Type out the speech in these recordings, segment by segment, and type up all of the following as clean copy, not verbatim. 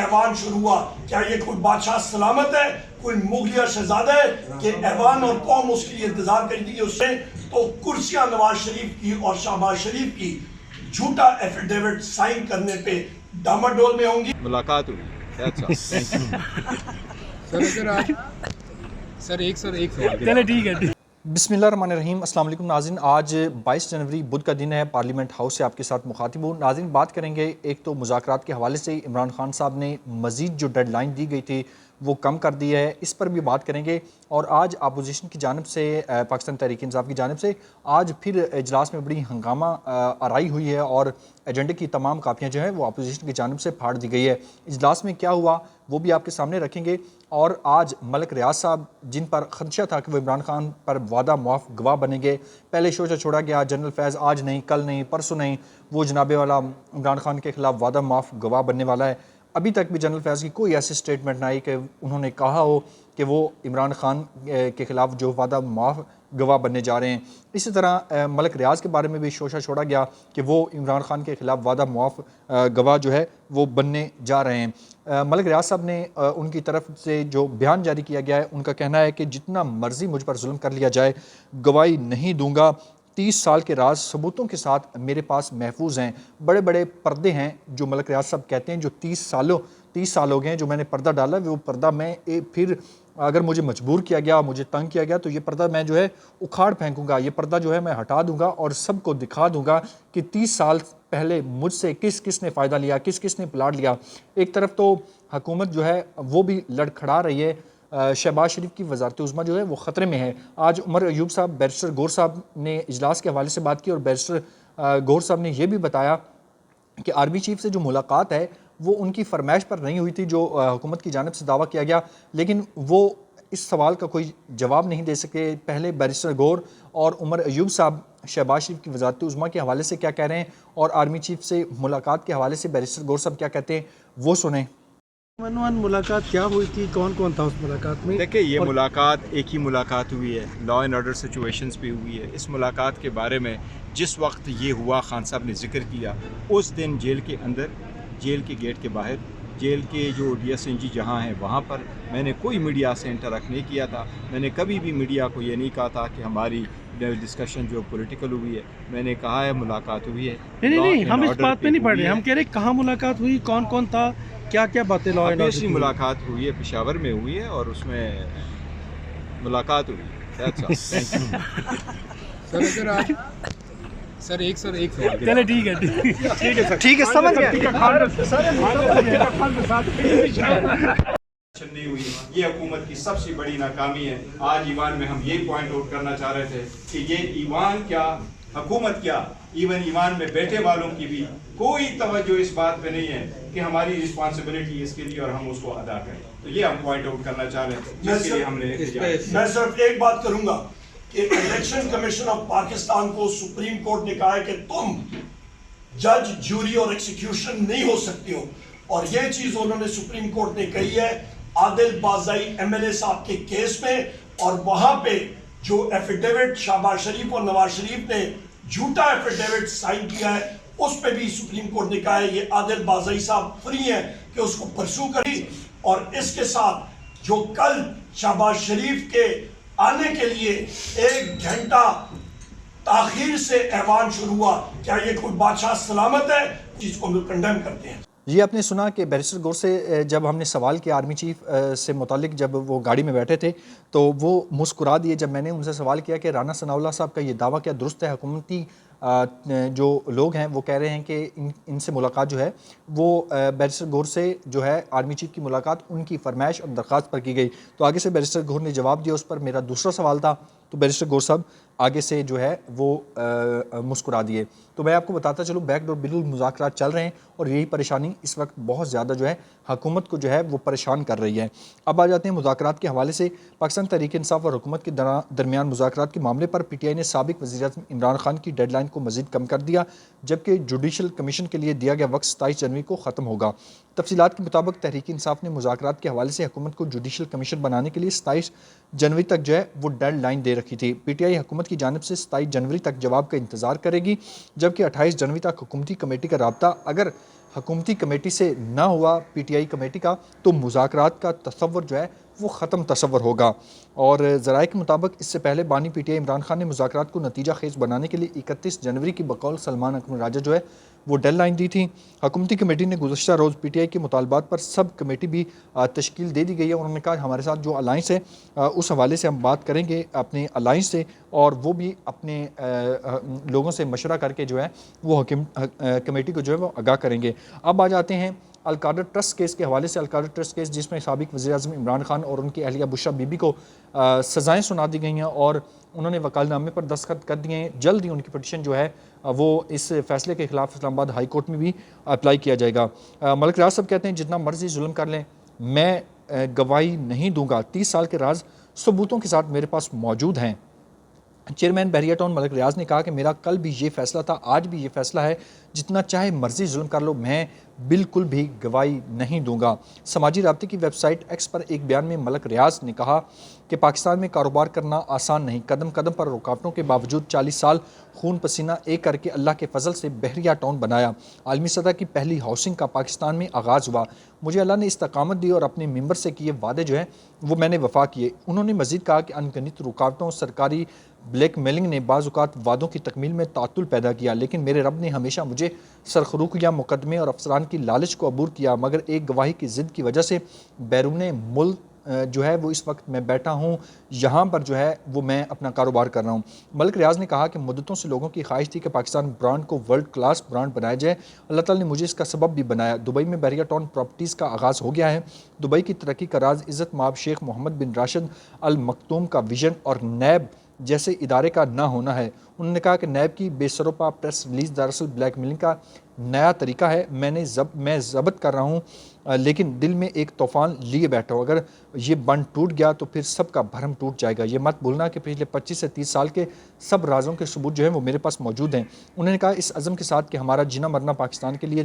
ایوان شروع ہوا. کیا یہ کوئی بادشاہ سلامت ہے, کوئی مغلیہ شہزادہ ہے کہ ایوان اور قوم اس کے لیے انتظار کرتی ہے؟ اس سے تو کرسیاں نواز شریف کی اور شہباز شریف کی جھوٹا ایفیڈیوٹ سائن کرنے پہ ڈاماڈول میں ہوں گی. ملاقات ہوئی. سر ایک سوال. چلے ٹھیک ہے. بسم اللہ الرحمن الرحیم. السلام علیکم ناظرین. آج 22 جنوری بدھ کا دن ہے. پارلیمنٹ ہاؤس سے آپ کے ساتھ مخاطب ہوں. ناظرین بات کریں گے ایک تو مذاکرات کے حوالے سے عمران خان صاحب نے مزید جو ڈیڈ لائن دی گئی تھی وہ کم کر دی ہے, اس پر بھی بات کریں گے. اور آج اپوزیشن کی جانب سے, پاکستان تحریک انصاف کی جانب سے آج پھر اجلاس میں بڑی ہنگامہ آرائی ہوئی ہے اور ایجنڈے کی تمام کاپیاں جو ہیں وہ اپوزیشن کی جانب سے پھاڑ دی گئی ہے. اجلاس میں کیا ہوا وہ بھی آپ کے سامنے رکھیں گے. اور آج ملک ریاض صاحب جن پر خدشہ تھا کہ وہ عمران خان پر وعدہ معاف گواہ بنیں گے, پہلے شوشہ چھوڑا گیا جنرل فیض آج نہیں, کل نہیں, پرسوں نہیں, وہ جناب والا عمران خان کے خلاف وعدہ معاف گواہ بننے والا ہے. ابھی تک بھی جنرل فیض کی کوئی ایسی سٹیٹمنٹ نہ آئی کہ انہوں نے کہا ہو کہ وہ عمران خان کے خلاف جو وعدہ معاف گواہ بننے جا رہے ہیں. اسی طرح ملک ریاض کے بارے میں بھی شوشہ چھوڑا گیا کہ وہ عمران خان کے خلاف وعدہ معاف گواہ جو ہے وہ بننے جا رہے ہیں. ملک ریاض صاحب نے ان کی طرف سے جو بیان جاری کیا گیا ہے, ان کا کہنا ہے کہ جتنا مرضی مجھ پر ظلم کر لیا جائے گواہی نہیں دوں گا. 30 سال کے راز ثبوتوں کے ساتھ میرے پاس محفوظ ہیں. بڑے بڑے پردے ہیں جو ملک ریاض صاحب کہتے ہیں, جو 30 سال ہو گئے ہیں جو میں نے پردہ ڈالا ہے, وہ پردہ میں پھر اگر مجھے مجبور کیا گیا, مجھے تنگ کیا گیا تو یہ پردہ میں جو ہے اکھاڑ پھینکوں گا, یہ پردہ جو ہے میں ہٹا دوں گا اور سب کو دکھا دوں گا کہ 30 سال پہلے مجھ سے کس کس نے فائدہ لیا, کس کس نے پلاٹ لیا. ایک طرف تو حکومت جو ہے وہ بھی لڑکھڑا رہی ہے, شہباز شریف کی وزارت عظمیٰ جو ہے وہ خطرے میں ہے. آج عمر ایوب صاحب, بیرسٹر گور صاحب نے اجلاس کے حوالے سے بات کی اور بیرسٹر گور صاحب نے یہ بھی بتایا کہ آرمی چیف سے جو ملاقات ہے وہ ان کی فرمائش پر نہیں ہوئی تھی جو حکومت کی جانب سے دعویٰ کیا گیا, لیکن وہ اس سوال کا کوئی جواب نہیں دے سکے. پہلے بیرسٹر گور اور عمر ایوب صاحب شہباز شریف کی وزارت عظمیٰ کے حوالے سے کیا کہہ رہے ہیں اور آرمی چیف سے ملاقات کے حوالے سے بیرسٹر گور صاحب کیا کہتے ہیں وہ سنیں. ملاقات کیا ہوئی تھی, کون کون تھا اس ملاقات میں؟ دیکھیں یہ ملاقات ایک ہی ملاقات ہوئی ہے, لا اینڈ آرڈر سچویشنز پہ ہوئی ہے. اس ملاقات کے بارے میں جس وقت یہ ہوا خان صاحب نے ذکر کیا, اس دن جیل کے اندر, جیل کے گیٹ کے باہر, جیل کے جو ڈی ایس این جی جہاں ہیں وہاں پر میں نے کوئی میڈیا سے انٹریکٹ نہیں کیا تھا. میں نے کبھی بھی میڈیا کو یہ نہیں کہا تھا کہ ہماری ڈسکشن جو پولیٹیکل ہوئی ہے. میں نے کہا ہے ملاقات ہوئی ہے. نہیں, ہم اس بات پہ نہیں پڑھ رہے, ہم کہہ رہے کہاں ملاقات ہوئی, کون کون تھا, کیا کیا باتیں لا اینڈ آرڈر. ملاقات ہوئی ہے پشاور میں ہوئی ہے اور اس میں ملاقات ہوئی ہے. سر ایک سوال. چلے ٹھیک ہے. ٹھیک ہے سمجھ گئے. نہیں ہوئی, یہ حکومت کی سب سے بڑی ناکامی ہے. آج ایوان میں ہم یہ پوائنٹ آؤٹ کرنا چاہ رہے تھے کہ یہ ایوان کیا, حکومت کیا, ایون ایوان میں بیٹھے والوں کی بھی کوئی توجہ اس بات پہ نہیں ہے کہ ہماری رسپانسبلٹی اس کے لیے اور ہم اس کو ادا کریں. تو یہ ہم پوائنٹ آؤٹ کرنا چاہ رہے ہیں جس کے لیے ہم نے. میں صرف ایک بات کروں گا کہ الیکشن کمیشن آف پاکستان کو سپریم کورٹ نے کہا ہے کہ تم جج, جوری اور ایکسیکیوشن نہیں ہو سکتے ہو, اور یہ چیز انہوں نے سپریم کورٹ نے کہی ہے عادل بازائی ایم ایل اے صاحب کے کیس میں. اور وہاں پہ جو ایفیڈیوٹ شہباز شریف اور نواز شریف نے جھوٹا ایفیڈیوٹ سائن کیا ہے, اس پہ بھی سپریم کورٹ نے کہا ہے یہ عادل بازائی صاحب فری ہیں کہ اس کو پرسو کریں. اور اس کے ساتھ جو کل شہباز شریف کے آنے کے لیے 1 گھنٹہ تاخیر سے ایوان شروع ہوا, کیا یہ کوئی بادشاہ سلامت ہے؟ چیز کو ہم کنڈیم کرتے ہیں. یہ آپ نے سنا کہ بیرسٹر گور سے جب ہم نے سوال کیا آرمی چیف سے متعلق, جب وہ گاڑی میں بیٹھے تھے تو وہ مسکرا دیے جب میں نے ان سے سوال کیا کہ رانا ثناء اللہ صاحب کا یہ دعویٰ کیا درست ہے. حکومتی جو لوگ ہیں وہ کہہ رہے ہیں کہ ان سے ملاقات جو ہے وہ بیرسٹر گور سے جو ہے آرمی چیف کی ملاقات ان کی فرمائش اور درخواست پر کی گئی. تو آگے سے بیرسٹر گور نے جواب دیا, اس پر میرا دوسرا سوال تھا تو بیرسٹر گور صاحب آگے سے جو ہے وہ مسکرا دیے. تو میں آپ کو بتاتا چلوں بیک ڈور بالکل مذاکرات چل رہے ہیں اور یہی پریشانی اس وقت بہت زیادہ جو ہے حکومت کو جو ہے وہ پریشان کر رہی ہے. اب آ جاتے ہیں مذاکرات کے حوالے سے. پاکستان تحریک انصاف اور حکومت کے درمیان مذاکرات کے معاملے پر پی ٹی آئی نے سابق وزیر اعظم عمران خان کی ڈیڈ لائن کو مزید کم کر دیا, جبکہ جوڈیشل کمیشن کے لیے دیا گیا وقت 27 جنوری کو ختم ہوگا. تفصیلات کے مطابق تحریک انصاف نے مذاکرات کے حوالے سے حکومت کو جوڈیشل کمیشن بنانے کے لیے 27 جنوری تک جو ہے وہ ڈیڈ لائن دے رکھی تھی. پی ٹی آئی حکومت کی جانب سے 27 جنوری تک جواب کا انتظار کرے گی, جبکہ 28 جنوری تک حکومتی کمیٹی کا رابطہ اگر حکومتی کمیٹی سے نہ ہوا پی ٹی آئی کمیٹی کا تو مذاکرات کا تصور جو ہے وہ ختم تصور ہوگا۔ اور ذرائع کے مطابق اس سے پہلے بانی P T I Imran Khan نے مذاکرات کو نتیجہ خیز بنانے کے لیے 31 جنوری کی بقول سلمان اکمل راجہ جو ہے وہ ڈیڈ لائن دی تھی۔ حکومتی کمیٹی نے گزشتہ روز پی ٹی آئی کے مطالبات پر سب کمیٹی بھی تشکیل دے دی گئی ہے۔ انہوں نے کہا ہمارے ساتھ جو الائنس ہے اس حوالے سے ہم بات کریں گے اپنے الائنس سے، اور وہ بھی اپنے لوگوں سے مشورہ کر کے جو ہے وہ کمیٹی کو جو ہے وہ آگاہ کریں گے۔ اب آ جاتے ہیں الکادر ٹرسٹ کیس کے حوالے سے۔ الکادر ٹرسٹ کیس جس میں سابق وزیر اعظم عمران خان اور ان کی اہلیہ بشریٰ بی بی کو سزائیں سنا دی گئی ہیں اور انہوں نے وکالت نامے پر دستخط کر دیے ہیں۔ جلد ہی ان کی پٹیشن جو ہے وہ اس فیصلے کے خلاف اسلام آباد ہائی کورٹ میں بھی اپلائی کیا جائے گا۔ ملک ریاض صاحب کہتے ہیں جتنا مرضی ظلم کر لیں میں گواہی نہیں دوں گا، 30 سال کے راز ثبوتوں کے ساتھ میرے پاس موجود ہیں۔ چیئرمین بحریہ ٹاؤن ملک ریاض نے کہا کہ میرا کل بھی یہ فیصلہ تھا، آج بھی یہ فیصلہ ہے، جتنا چاہے مرضی ظلم کر لو میں بالکل بھی گواہی نہیں دوں گا۔ سماجی رابطے کی ویب سائٹ ایکس پر ایک بیان میں ملک ریاض نے کہا کہ پاکستان میں کاروبار کرنا آسان نہیں، قدم قدم پر رکاوٹوں کے باوجود 40 سال خون پسینہ ایک کر کے اللہ کے فضل سے بحریہ ٹاؤن بنایا۔ عالمی سطح کی پہلی ہاؤسنگ کا پاکستان میں آغاز ہوا، مجھے اللہ نے استقامت دی اور اپنے ممبر سے کیے وعدے جو ہیں وہ میں نے وفا کیے۔ انہوں نے مزید کہا کہ انگنت رکاوٹوں، سرکاری بلیک میلنگ نے بعض اوقات وعدوں کی تکمیل میں تعطل پیدا کیا، لیکن میرے رب نے ہمیشہ مجھے سرخروک یا مقدمے اور افسران کی لالچ کو عبور کیا، مگر ایک گواہی کی ضد کی وجہ سے بیرون ملک جو ہے وہ اس وقت میں بیٹھا ہوں، یہاں پر جو ہے وہ میں اپنا کاروبار کر رہا ہوں۔ ملک ریاض نے کہا کہ مدتوں سے لوگوں کی خواہش تھی کہ پاکستان برانڈ کو ورلڈ کلاس برانڈ بنایا جائے، اللہ تعالیٰ نے مجھے اس کا سبب بھی بنایا۔ دبئی میں بحریہ ٹاؤن پراپرٹیز کا آغاز ہو گیا ہے۔ دبئی کی ترقی کا راز عزت مآب شیخ محمد بن راشد المکتوم کا ویژن اور نیب جیسے ادارے کا نہ ہونا ہے۔ انہوں نے کہا کہ نیب کی بے سروپا پریس ریلیز دراصل بلیک میلنگ کا نیا طریقہ ہے، میں ضبط کر رہا ہوں لیکن دل میں ایک طوفان لیے بیٹھا ہوں، اگر یہ بند ٹوٹ گیا تو پھر سب کا بھرم ٹوٹ جائے گا۔ یہ مت بھولنا کہ پچھلے 25 سے 30 سال کے سب رازوں کے ثبوت جو ہیں وہ میرے پاس موجود ہیں۔ انہوں نے کہا اس عزم کے ساتھ کہ ہمارا جینا مرنا پاکستان کے لیے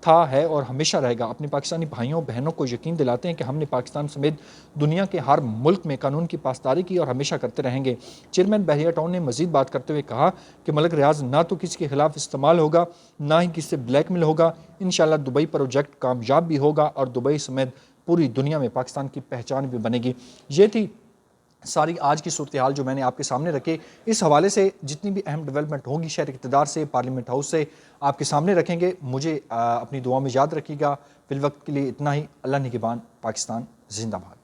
تھا، ہے اور ہمیشہ رہے گا، اپنے پاکستانی بھائیوں بہنوں کو یقین دلاتے ہیں کہ ہم نے پاکستان سمیت دنیا کے ہر ملک میں قانون کی پاسداری کی اور ہمیشہ کرتے رہیں گے۔ چیئرمین بحریہ ٹاؤن نے مزید بات کرتے ہوئے کہا کہ ملک ریاض نہ تو کسی کے خلاف استعمال ہوگا نہ ہی کسی سے بلیک میل ہوگا، انشاءاللہ دبئی پروجیکٹ کامیاب بھی ہوگا اور دبئی سمیت پوری دنیا میں پاکستان کی پہچان بھی بنے گی۔ یہ تھی ساری آج کی صورتحال جو میں نے آپ کے سامنے رکھے۔ اس حوالے سے جتنی بھی اہم ڈیولپمنٹ ہوگی شہر اقتدار سے، پارلیمنٹ ہاؤس سے، آپ کے سامنے رکھیں گے۔ مجھے اپنی دعا میں یاد رکھیے گا۔ فی الوقت کے لیے اتنا ہی۔ اللہ نگہبان۔ پاکستان زندہ باد۔